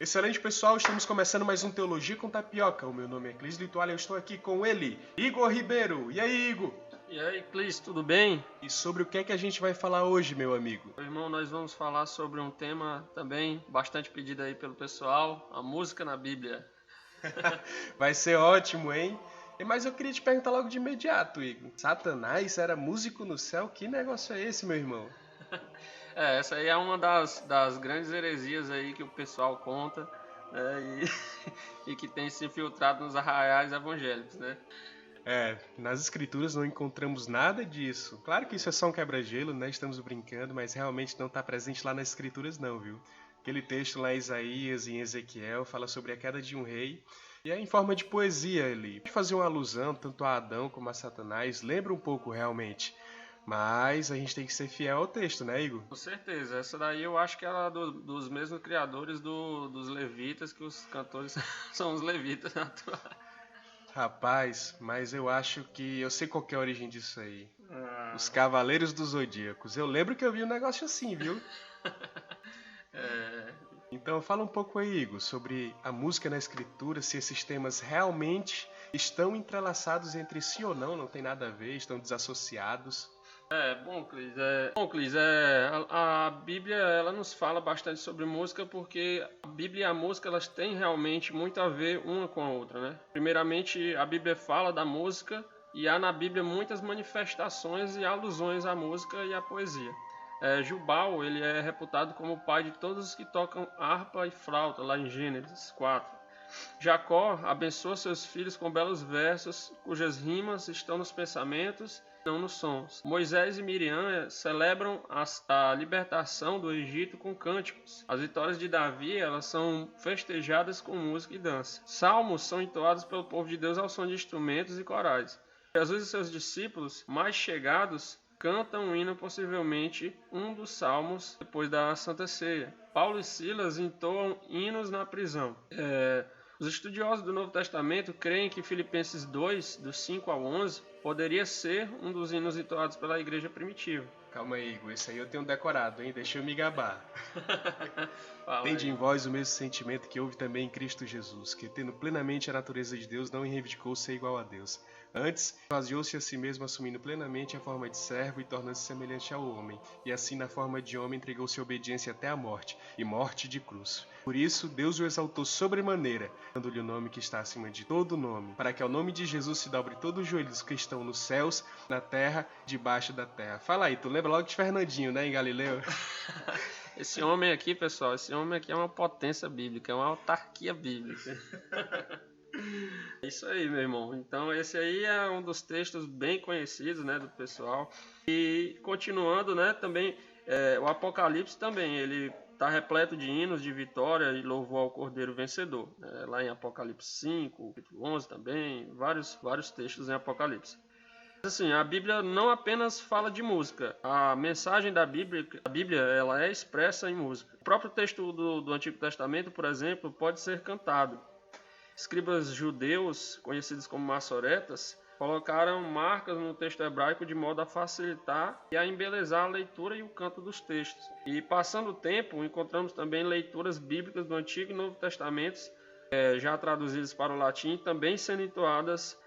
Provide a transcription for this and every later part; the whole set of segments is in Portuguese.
Excelente, pessoal, estamos começando mais um Teologia com Tapioca. O meu nome é Clis Litualha, eu estou aqui com ele, Igor Ribeiro. E aí, Igor? E aí, Clis, tudo bem? E sobre o que é que a gente vai falar hoje, meu amigo? Meu irmão, nós vamos falar sobre um tema também bastante pedido aí pelo pessoal, a música na Bíblia. Vai ser ótimo, hein? Mas eu queria te perguntar logo de imediato, Igor. Satanás era músico no céu? Que negócio é esse, meu irmão? Essa aí é uma das grandes heresias aí que o pessoal conta, né, e que tem se infiltrado nos arraiais evangélicos, né? Nas escrituras não encontramos nada disso. Claro que isso é só um quebra-gelo, né? Estamos brincando, mas realmente não está presente lá nas escrituras não, viu? Aquele texto lá em Isaías e em Ezequiel fala sobre a queda de um rei e é em forma de poesia ali. Pode fazer uma alusão tanto a Adão como a Satanás, lembra um pouco realmente. Mas a gente tem que ser fiel ao texto, né, Igor? Com certeza, essa daí eu acho que era dos mesmos criadores dos levitas, que os cantores são os levitas. Rapaz, mas eu acho que eu sei qual que é a origem disso aí. Os Cavaleiros dos Zodíacos. Eu lembro que eu vi um negócio assim, viu? Então fala um pouco aí, Igor, sobre a música na escritura, se esses temas realmente estão entrelaçados entre si ou não tem nada a ver, estão desassociados. Clis, a Bíblia ela nos fala bastante sobre música porque a Bíblia e a música elas têm realmente muito a ver uma com a outra, né? Primeiramente, a Bíblia fala da música e há na Bíblia muitas manifestações e alusões à música e à poesia. Jubal, ele é reputado como o pai de todos os que tocam harpa e flauta, lá em Gênesis 4. Jacó abençoa seus filhos com belos versos, cujas rimas estão nos pensamentos, não nos sons. Moisés e Miriam celebram a libertação do Egito com cânticos. As vitórias de Davi elas são festejadas com música e dança. Salmos são entoados pelo povo de Deus ao som de instrumentos e corais. Jesus e seus discípulos mais chegados cantam um hino, possivelmente um dos salmos, depois da Santa Ceia. Paulo e Silas entoam hinos na prisão. Os estudiosos do Novo Testamento creem que Filipenses 2, do 5 ao 11, poderia ser um dos hinos entoados pela igreja primitiva. Calma aí, Igor, esse aí eu tenho decorado, hein? Deixa eu me gabar. Tende em vós o mesmo sentimento que houve também em Cristo Jesus, que tendo plenamente a natureza de Deus, não reivindicou ser igual a Deus. Antes, esvaziou-se a si mesmo, assumindo plenamente a forma de servo e tornando-se semelhante ao homem. E assim, na forma de homem, entregou-se a obediência até a morte, e morte de cruz. Por isso, Deus o exaltou sobremaneira, dando-lhe o nome que está acima de todo nome, para que ao nome de Jesus se dobre todo o joelho dos que estão nos céus, na terra, debaixo da terra. Fala aí, tu lembra logo de Fernandinho, né, em Galileu? Esse homem aqui, pessoal, esse homem aqui é uma potência bíblica, é uma autarquia bíblica. É isso aí, meu irmão. Então, esse aí é um dos textos bem conhecidos, né, do pessoal. E continuando, né, também, o Apocalipse também, ele está repleto de hinos de vitória e louvor ao Cordeiro Vencedor. Lá em Apocalipse 5, capítulo 11 também, vários textos em Apocalipse. Assim, a Bíblia não apenas fala de música. A mensagem da Bíblia ela é expressa em música. O próprio texto do Antigo Testamento, por exemplo, pode ser cantado. Escribas judeus, conhecidos como maçoretas, colocaram marcas no texto hebraico de modo a facilitar e a embelezar a leitura e o canto dos textos. E passando o tempo, encontramos também leituras bíblicas do Antigo e Novo Testamentos, já traduzidas para o latim, também sendo entoadas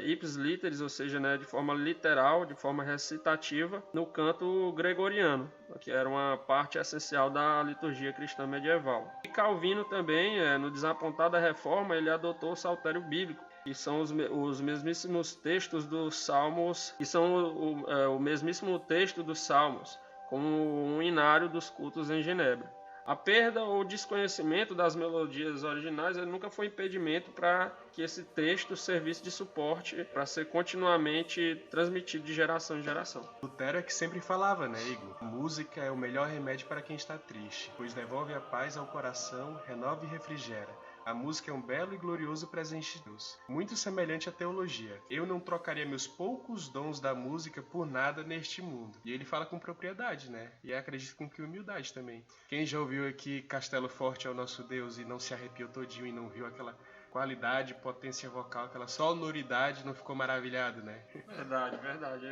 ipsis literis, ou seja, né, de forma literal, de forma recitativa, no canto gregoriano, que era uma parte essencial da liturgia cristã medieval. E Calvino também, no Desapontado da Reforma, ele adotou o saltério bíblico, que são os mesmíssimos textos dos Salmos, que são o mesmíssimo texto dos Salmos, como um inário dos cultos em Genebra. A perda ou desconhecimento das melodias originais ele nunca foi impedimento para que esse texto servisse de suporte para ser continuamente transmitido de geração em geração. Lutero é que sempre falava, né, Igor? A música é o melhor remédio para quem está triste, pois devolve a paz ao coração, renova e refrigera. A música é um belo e glorioso presente de Deus, muito semelhante à teologia. Eu não trocaria meus poucos dons da música por nada neste mundo. E ele fala com propriedade, né? E acredito com que humildade também. Quem já ouviu aqui Castelo Forte é o Nosso Deus e não se arrepiou todinho e não viu qualidade, potência vocal, aquela sonoridade, não ficou maravilhado, né? Verdade.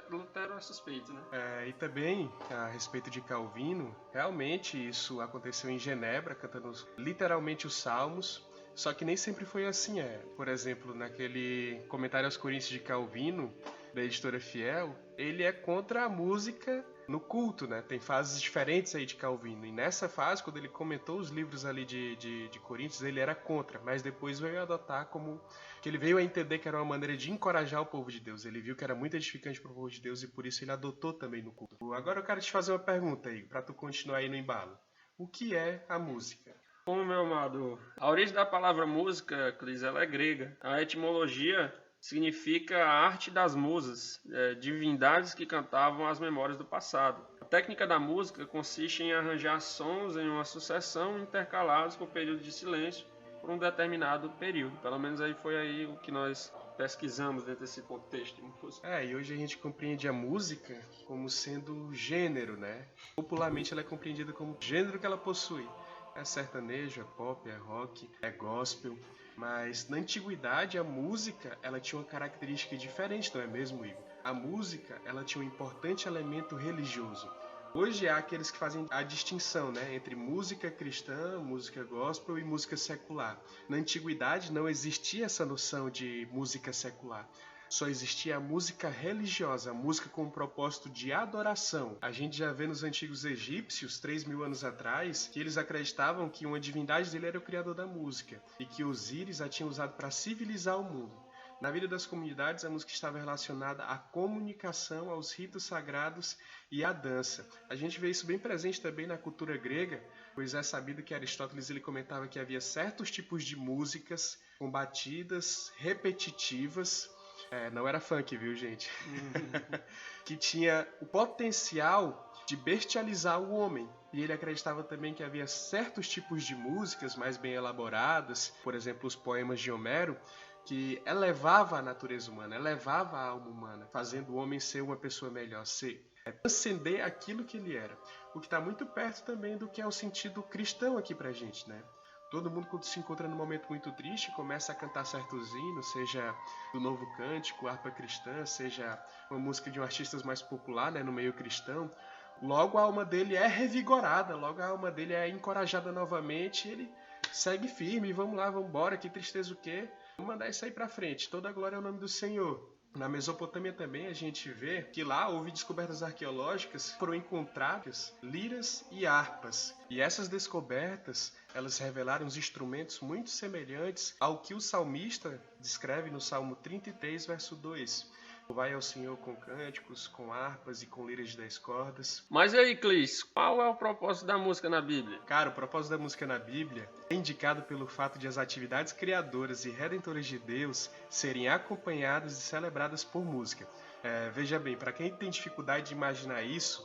Lutero é suspeito, né? E também, a respeito de Calvino, realmente isso aconteceu em Genebra, cantando literalmente os Salmos, só que nem sempre foi assim, Por exemplo, naquele comentário aos Coríntios de Calvino, da editora Fiel, ele é contra a música no culto, né? Tem fases diferentes aí de Calvino. E nessa fase, quando ele comentou os livros ali de Coríntios, ele era contra, mas depois veio adotar como... que ele veio a entender que era uma maneira de encorajar o povo de Deus. Ele viu que era muito edificante para o povo de Deus e por isso ele adotou também no culto. Agora eu quero te fazer uma pergunta aí, para tu continuar aí no embalo. O que é a música? Bom, meu amado, a origem da palavra música, Clis, ela é grega. A etimologia significa a arte das musas, divindades que cantavam as memórias do passado. A técnica da música consiste em arranjar sons em uma sucessão intercalados com períodos de silêncio por um determinado período. Pelo menos aí foi aí o que nós pesquisamos dentro desse contexto de música. E hoje a gente compreende a música como sendo gênero, né? Popularmente ela é compreendida como gênero que ela possui. É sertanejo, é pop, é rock, é gospel. Mas na antiguidade a música ela tinha uma característica diferente, não é mesmo, Igor? A música ela tinha um importante elemento religioso. Hoje há aqueles que fazem a distinção, né, entre música cristã, música gospel e música secular. Na antiguidade não existia essa noção de música secular. Só existia a música religiosa, a música com o propósito de adoração. A gente já vê nos antigos egípcios, 3.000 anos atrás, que eles acreditavam que uma divindade dele era o criador da música e que Osíris a tinha usado para civilizar o mundo. Na vida das comunidades, a música estava relacionada à comunicação, aos ritos sagrados e à dança. A gente vê isso bem presente também na cultura grega, pois é sabido que Aristóteles ele comentava que havia certos tipos de músicas com batidas repetitivas. Não era funk, viu, gente? Que tinha o potencial de bestializar o homem. E ele acreditava também que havia certos tipos de músicas mais bem elaboradas, por exemplo, os poemas de Homero, que elevava a natureza humana, elevava a alma humana, fazendo o homem ser uma pessoa melhor, transcender aquilo que ele era. O que está muito perto também do que é o sentido cristão aqui pra gente, né? Todo mundo, quando se encontra num momento muito triste, começa a cantar certos hinos, seja do Novo Cântico, harpa cristã, seja uma música de um artista mais popular, né, no meio cristão. Logo a alma dele é revigorada, logo a alma dele é encorajada novamente, ele segue firme, vamos lá, vamos embora, que tristeza o quê? Vamos mandar isso aí pra frente, toda a glória ao nome do Senhor. Na Mesopotâmia também a gente vê que lá houve descobertas arqueológicas, foram encontradas liras e harpas. E essas descobertas, elas revelaram os instrumentos muito semelhantes ao que o salmista descreve no Salmo 33, verso 2. Vai ao Senhor com cânticos, com harpas e com liras de 10 cordas. Mas aí, Clis, qual é o propósito da música na Bíblia? Cara, o propósito da música na Bíblia é indicado pelo fato de as atividades criadoras e redentoras de Deus serem acompanhadas e celebradas por música. Veja bem, para quem tem dificuldade de imaginar isso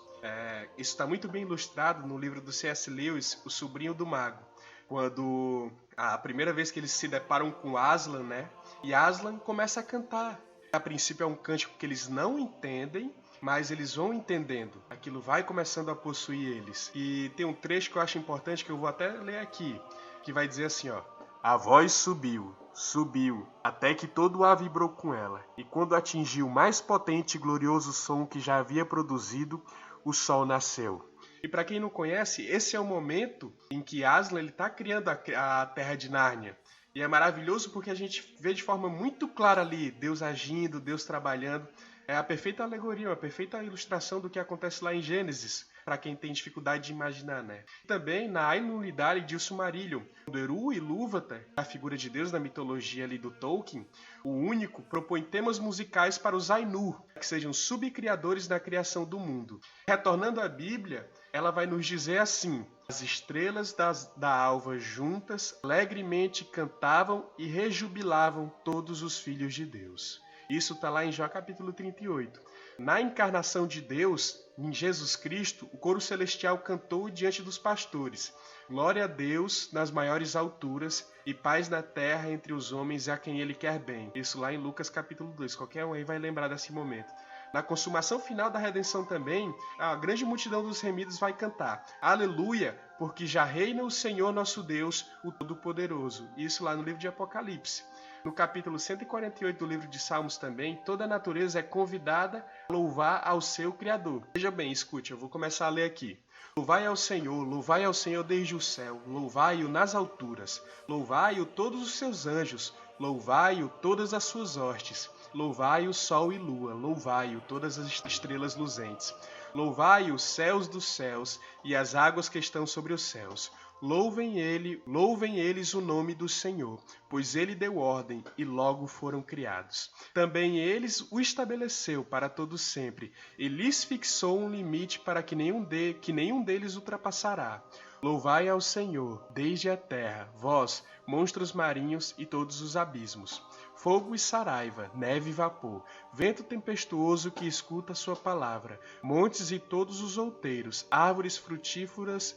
está muito bem ilustrado no livro do C.S. Lewis, O Sobrinho do Mago. Quando a primeira vez que eles se deparam com Aslan, né? E Aslan começa a cantar. A princípio é um cântico que eles não entendem, mas eles vão entendendo. Aquilo vai começando a possuir eles. E tem um trecho que eu acho importante, que eu vou até ler aqui, que vai dizer assim, ó. A voz subiu, subiu, até que todo o ar vibrou com ela. E quando atingiu o mais potente e glorioso som que já havia produzido, o sol nasceu. E para quem não conhece, esse é o momento em que Aslan está criando a Terra de Nárnia. E é maravilhoso porque a gente vê de forma muito clara ali Deus agindo, Deus trabalhando. É a perfeita alegoria, a perfeita ilustração do que acontece lá em Gênesis, para quem tem dificuldade de imaginar, né? Também na Ainulidade de Silmarillion, quando Eru e Ilúvatar, a figura de Deus na mitologia ali do Tolkien, o único propõe temas musicais para os Ainur, que sejam subcriadores da criação do mundo. Retornando à Bíblia, ela vai nos dizer assim: as estrelas da alva juntas alegremente cantavam e rejubilavam todos os filhos de Deus. Isso está lá em Jó capítulo 38. Na encarnação de Deus, em Jesus Cristo, o coro celestial cantou diante dos pastores. Glória a Deus nas maiores alturas e paz na terra entre os homens a quem ele quer bem. Isso lá em Lucas capítulo 2. Qualquer um aí vai lembrar desse momento. Na consumação final da redenção também, a grande multidão dos remidos vai cantar: Aleluia, porque já reina o Senhor nosso Deus, o Todo-Poderoso. Isso lá no livro de Apocalipse. No capítulo 148 do livro de Salmos também, toda a natureza é convidada a louvar ao seu Criador. Veja bem, escute, eu vou começar a ler aqui. Louvai ao Senhor desde o céu, louvai-o nas alturas, louvai-o todos os seus anjos, louvai-o todas as suas hostes, louvai o sol e lua, louvai-o todas as estrelas luzentes, louvai os céus dos céus e as águas que estão sobre os céus. Louvem eles o nome do Senhor, pois ele deu ordem e logo foram criados. Também eles o estabeleceu para todo sempre, e lhes fixou um limite para que nenhum deles ultrapassará. Louvai ao Senhor, desde a terra, vós, monstros marinhos e todos os abismos. Fogo e saraiva, neve e vapor, vento tempestuoso que escuta a sua palavra, montes e todos os outeiros, árvores frutíferas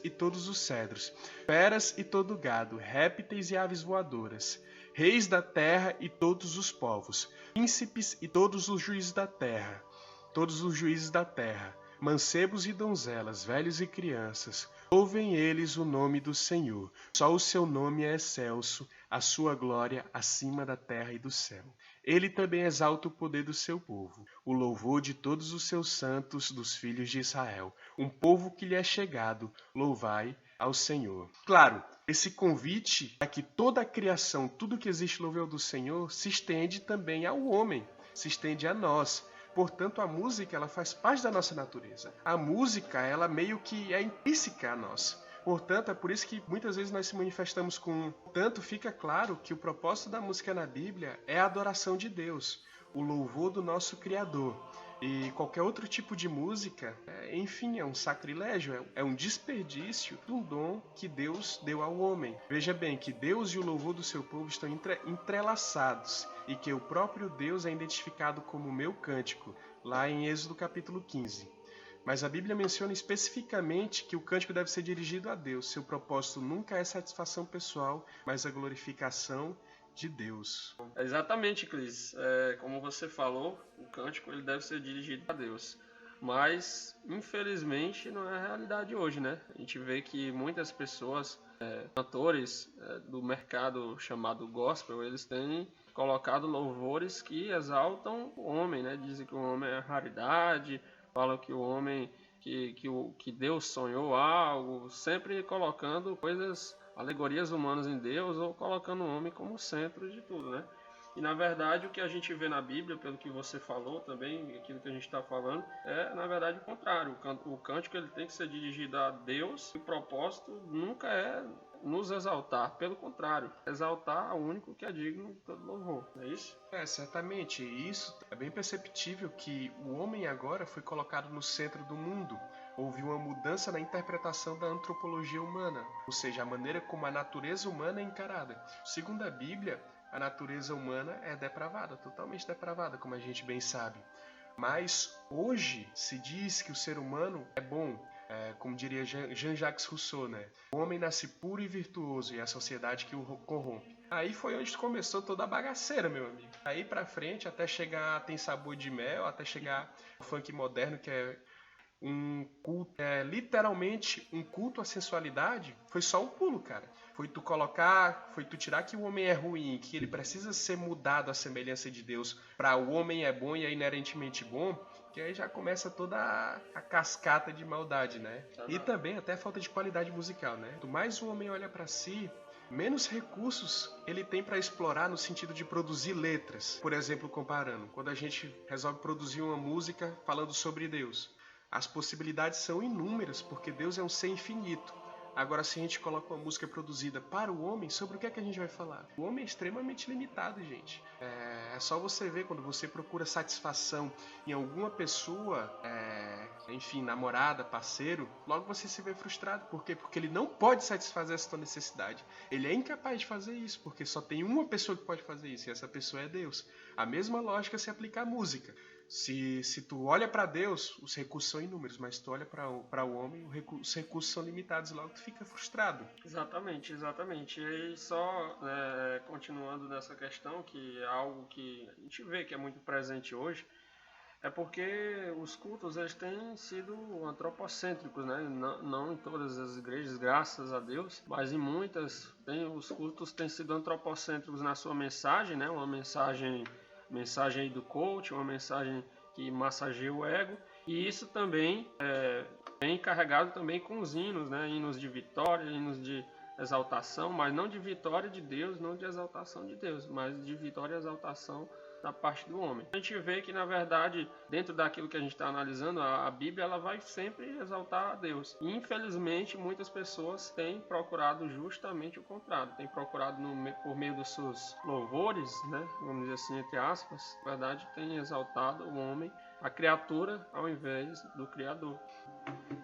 e todos os cedros, feras e todo gado, répteis e aves voadoras, reis da terra e todos os povos, príncipes e todos os juízes da terra, mancebos e donzelas, velhos e crianças, louvem eles o nome do Senhor. Só o seu nome é excelso, a sua glória acima da terra e do céu. Ele também exalta o poder do seu povo, o louvor de todos os seus santos dos filhos de Israel, um povo que lhe é chegado, louvai ao Senhor. Claro, esse convite a que toda a criação, tudo que existe louve ao do Senhor, se estende também ao homem, se estende a nós. Portanto, a música ela faz parte da nossa natureza. A música ela meio que é intrínseca a nós. Portanto, é por isso que muitas vezes nós se manifestamos com... Tanto fica claro que o propósito da música na Bíblia é a adoração de Deus, o louvor do nosso Criador. E qualquer outro tipo de música, enfim, é um sacrilégio, é um desperdício de um dom que Deus deu ao homem. Veja bem que Deus e o louvor do seu povo estão entrelaçados e que o próprio Deus é identificado como meu cântico, lá em Êxodo capítulo 15. Mas a Bíblia menciona especificamente que o cântico deve ser dirigido a Deus. Seu propósito nunca é satisfação pessoal, mas a glorificação de Deus. Exatamente, Cris. Como você falou, o cântico ele deve ser dirigido a Deus. Mas, infelizmente, não é a realidade hoje, né? A gente vê que muitas pessoas, cantores do mercado chamado gospel, eles têm colocado louvores que exaltam o homem, né? Dizem que o homem é raridade, falam que o homem, que Deus sonhou algo, sempre colocando coisas, alegorias humanas em Deus ou colocando o homem como centro de tudo, né? E na verdade o que a gente vê na Bíblia, pelo que você falou também, aquilo que a gente está falando, é na verdade o contrário. O cântico ele tem que ser dirigido a Deus e o propósito nunca é nos exaltar, pelo contrário, exaltar o único que é digno de todo louvor, não é isso? Certamente, e isso é bem perceptível que o homem agora foi colocado no centro do mundo. Houve uma mudança na interpretação da antropologia humana, ou seja, a maneira como a natureza humana é encarada. Segundo a Bíblia, a natureza humana é depravada, totalmente depravada, como a gente bem sabe. Mas hoje se diz que o ser humano é bom, como diria Jean-Jacques Rousseau, né? O homem nasce puro e virtuoso e a sociedade que o corrompe. Aí foi onde começou toda a bagaceira, meu amigo. Aí pra frente, até chegar Tem Sabor de Mel, até chegar o funk moderno, que é um culto, literalmente um culto à sensualidade, foi só um pulo, cara. Foi tu tirar que o homem é ruim, que ele precisa ser mudado à semelhança de Deus, para o homem é bom e é inerentemente bom, que aí já começa toda a cascata de maldade, né? E também até a falta de qualidade musical, né? Quanto mais o homem olha para si, menos recursos ele tem para explorar no sentido de produzir letras. Por exemplo, comparando, quando a gente resolve produzir uma música falando sobre Deus, as possibilidades são inúmeras, porque Deus é um ser infinito. Agora, se a gente coloca uma música produzida para o homem, sobre o que é que a gente vai falar? O homem é extremamente limitado, gente. É só você ver quando você procura satisfação em alguma pessoa, enfim, namorada, parceiro, logo você se vê frustrado. Por quê? Porque ele não pode satisfazer essa tua necessidade. Ele é incapaz de fazer isso, porque só tem uma pessoa que pode fazer isso, e essa pessoa é Deus. A mesma lógica se aplica à música. Se tu olha para Deus, os recursos são inúmeros, mas tu olha para o homem, os recursos são limitados, logo tu fica frustrado. Exatamente. E aí só continuando nessa questão, que é algo que a gente vê que é muito presente hoje, É porque os cultos eles têm sido antropocêntricos, né? Não em todas as igrejas, graças a Deus, mas em muitas os cultos têm sido antropocêntricos na sua mensagem, né? Uma mensagem aí do coach, uma mensagem que massageia o ego, e isso também vem carregado também com os hinos, né? Hinos de vitória, hinos de exaltação, mas não de vitória de Deus, não de exaltação de Deus, mas de vitória e exaltação da parte do homem. A gente vê que, na verdade, dentro daquilo que a gente está analisando, a Bíblia ela vai sempre exaltar a Deus. E, infelizmente, muitas pessoas têm procurado justamente o contrário. Têm procurado, por meio dos seus louvores, né, vamos dizer assim, entre aspas, na verdade, têm exaltado o homem, a criatura, ao invés do Criador.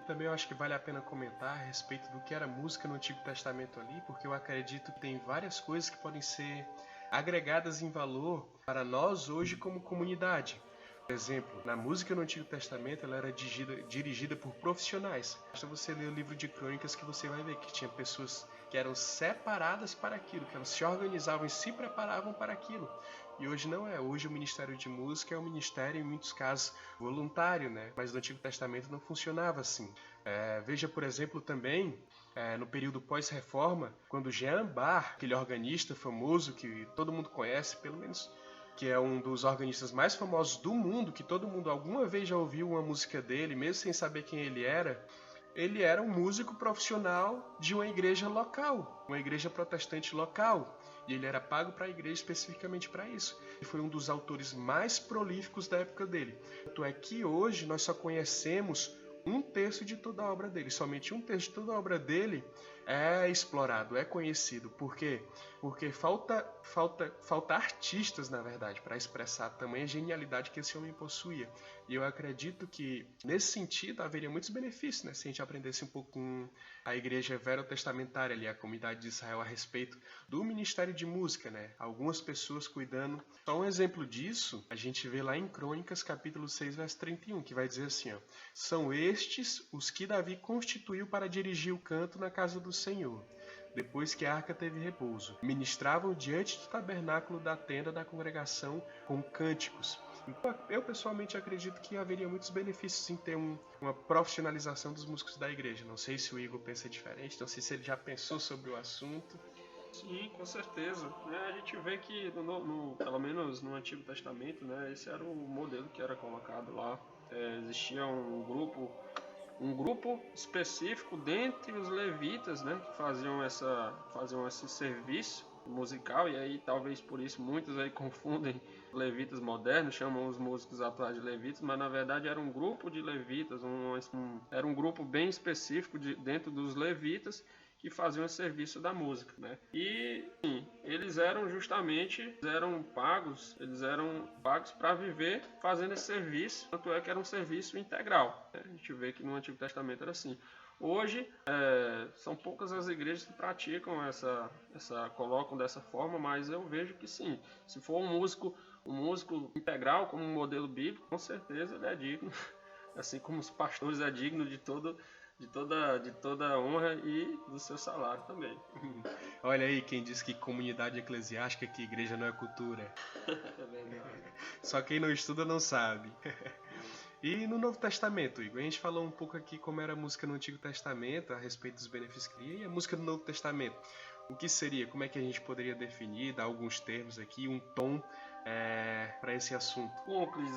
Também eu acho que vale a pena comentar a respeito do que era música no Antigo Testamento ali, porque eu acredito que tem várias coisas que podem ser agregadas em valor para nós hoje como comunidade. Por exemplo, na música no Antigo Testamento ela era dirigida por profissionais. Basta você ler o livro de Crônicas que você vai ver que tinha pessoas que eram separadas para aquilo, que elas se organizavam e se preparavam para aquilo. E hoje não é. Hoje o Ministério de Música é um ministério, em muitos casos, voluntário, né? Mas no Antigo Testamento não funcionava assim. Veja, por exemplo, também no período pós-reforma, quando Jean Bach, aquele organista famoso que todo mundo conhece, pelo menos, que é um dos organistas mais famosos do mundo, que todo mundo alguma vez já ouviu uma música dele, mesmo sem saber quem ele era um músico profissional de uma igreja local, uma igreja protestante local. E ele era pago para a igreja especificamente para isso. E foi um dos autores mais prolíficos da época dele. Tanto é que hoje nós só conhecemos um terço de toda a obra dele. Somente um terço de toda a obra dele é explorado, é conhecido. Por quê? Porque falta artistas, na verdade, para expressar a tamanha genialidade que esse homem possuía. E eu acredito que, nesse sentido, haveria muitos benefícios, né? Se a gente aprendesse um pouco com a igreja verotestamentária ali, a comunidade de Israel, a respeito do ministério de música, né? Algumas pessoas cuidando. Só um exemplo disso, a gente vê lá em Crônicas, capítulo 6, verso 31, que vai dizer assim, ó, são estes os que Davi constituiu para dirigir o canto na casa do Senhor, depois que a arca teve repouso. Ministravam diante do tabernáculo da tenda da congregação com cânticos. Então, eu pessoalmente acredito que haveria muitos benefícios em ter uma profissionalização dos músicos da igreja. Não sei se o Igor pensa diferente, não sei se ele já pensou sobre o assunto. Sim, com certeza. A gente vê que, pelo menos no Antigo Testamento, né, esse era o modelo que era colocado lá. Existia um grupo específico dentre os levitas, né, que faziam esse serviço musical, e aí talvez por isso muitos aí confundem levitas modernos, chamam os músicos atuais de levitas, mas na verdade era um grupo de levitas, era um grupo bem específico dentro dos levitas que faziam o serviço da música, né? E sim, eles eram pagos para viver fazendo esse serviço, tanto é que era um serviço integral, né? A gente vê que no Antigo Testamento era assim. Hoje, são poucas as igrejas que praticam colocam dessa forma, mas eu vejo que sim, se for um músico integral como um modelo bíblico, com certeza ele é digno, assim como os pastores é digno de toda honra e do seu salário também. Olha aí quem diz que comunidade eclesiástica, que igreja não é cultura. É verdade. Só quem não estuda não sabe. E no Novo Testamento, Igor, a gente falou um pouco aqui como era a música no Antigo Testamento, a respeito dos benefícios que tinha, e a música do Novo Testamento. O que seria? Como é que a gente poderia definir, dar alguns termos aqui, um tom para esse assunto? Bom, Cris,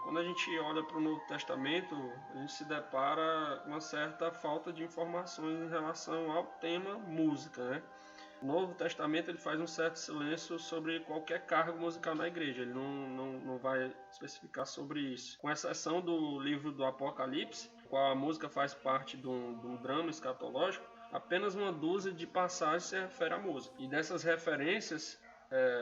quando a gente olha para o Novo Testamento, a gente se depara com uma certa falta de informações em relação ao tema música, né? O Novo Testamento ele faz um certo silêncio sobre qualquer cargo musical na igreja, ele não vai especificar sobre isso. Com exceção do livro do Apocalipse, qual a música faz parte de um drama escatológico, apenas uma dúzia de passagens se refere à música. E dessas referências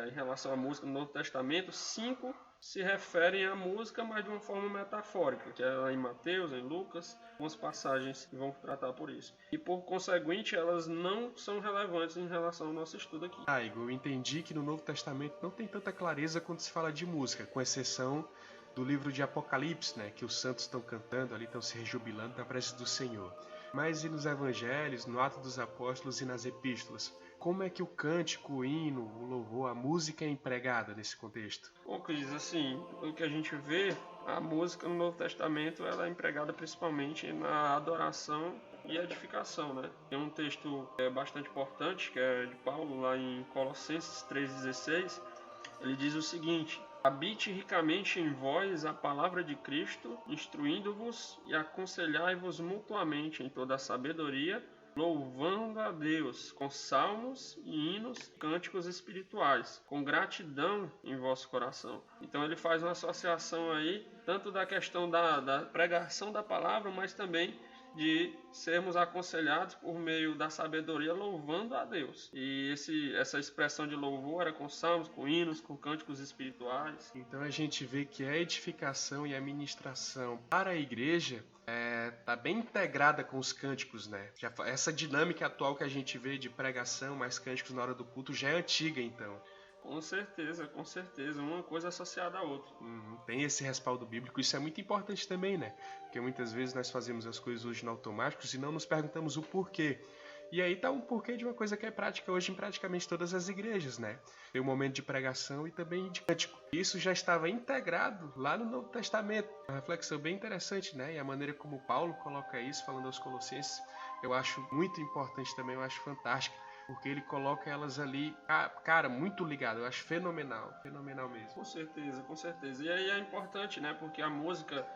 em relação à música no Novo Testamento, 5 se referem à música, mas de uma forma metafórica, que é em Mateus, em Lucas, algumas passagens que vão tratar por isso. E por conseguinte, elas não são relevantes em relação ao nosso estudo aqui. Igor, eu entendi que no Novo Testamento não tem tanta clareza quando se fala de música, com exceção do livro de Apocalipse, né, que os santos estão cantando ali, estão se rejubilando na presença do Senhor. Mas e nos evangelhos, no Ato dos Apóstolos e nas epístolas? Como é que o cântico, o hino, o louvor, a música é empregada nesse contexto? Bom, Cris, assim, o que a gente vê, a música no Novo Testamento ela é empregada principalmente na adoração e edificação, né? Tem um texto bastante importante, que é de Paulo, lá em Colossenses 3,16. Ele diz o seguinte: habite ricamente em vós a palavra de Cristo, instruindo-vos e aconselhai-vos mutuamente em toda a sabedoria, louvando a Deus com salmos e hinos, cânticos espirituais, com gratidão em vosso coração. Então ele faz uma associação aí, tanto da questão da pregação da palavra, mas também de sermos aconselhados por meio da sabedoria louvando a Deus. E essa expressão de louvor era com salmos, com hinos, com cânticos espirituais. Então a gente vê que a edificação e a ministração para a igreja está bem integrada com os cânticos, né? Essa dinâmica atual que a gente vê de pregação mais cânticos na hora do culto já é antiga, então. Com certeza, uma coisa associada à outra. Tem esse respaldo bíblico, isso é muito importante também, né? Porque muitas vezes nós fazemos as coisas hoje no automático e não nos perguntamos o porquê. E aí tá um porquê de uma coisa que é prática hoje em praticamente todas as igrejas, né? Tem um momento de pregação e também de cântico. Isso já estava integrado lá no Novo Testamento. Uma reflexão bem interessante, né? E a maneira como Paulo coloca isso, falando aos Colossenses, eu acho muito importante também, eu acho fantástica. Porque ele coloca elas ali, cara, muito ligado. Eu acho fenomenal mesmo. Com certeza. E aí é importante, né? Porque a música,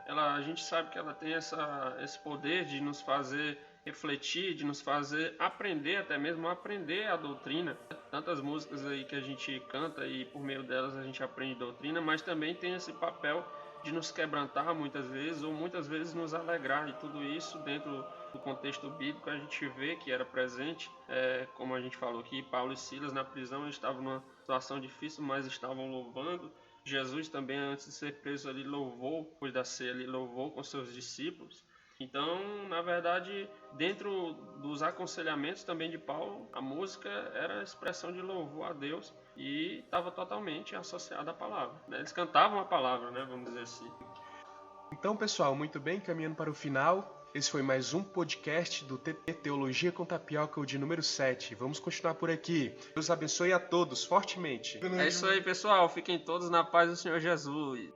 a gente sabe que ela tem esse poder de nos fazer refletir, de nos fazer aprender, até mesmo aprender a doutrina. Tantas músicas aí que a gente canta e por meio delas a gente aprende doutrina, mas também tem esse papel de nos quebrantar muitas vezes, ou muitas vezes nos alegrar, e tudo isso dentro do contexto bíblico a gente vê que era presente, como a gente falou aqui, Paulo e Silas na prisão estavam numa situação difícil, mas estavam louvando. Jesus também, antes de ser preso ali, louvou, depois da ceia, ele louvou com seus discípulos. Então, na verdade, dentro dos aconselhamentos também de Paulo, a música era a expressão de louvor a Deus e estava totalmente associada à palavra, né? Eles cantavam a palavra, né? Vamos dizer assim. Então, pessoal, muito bem, caminhando para o final. Esse foi mais um podcast do TT Teologia com Tapioca, o de número 7. Vamos continuar por aqui. Deus abençoe a todos fortemente. É isso aí, pessoal. Fiquem todos na paz do Senhor Jesus.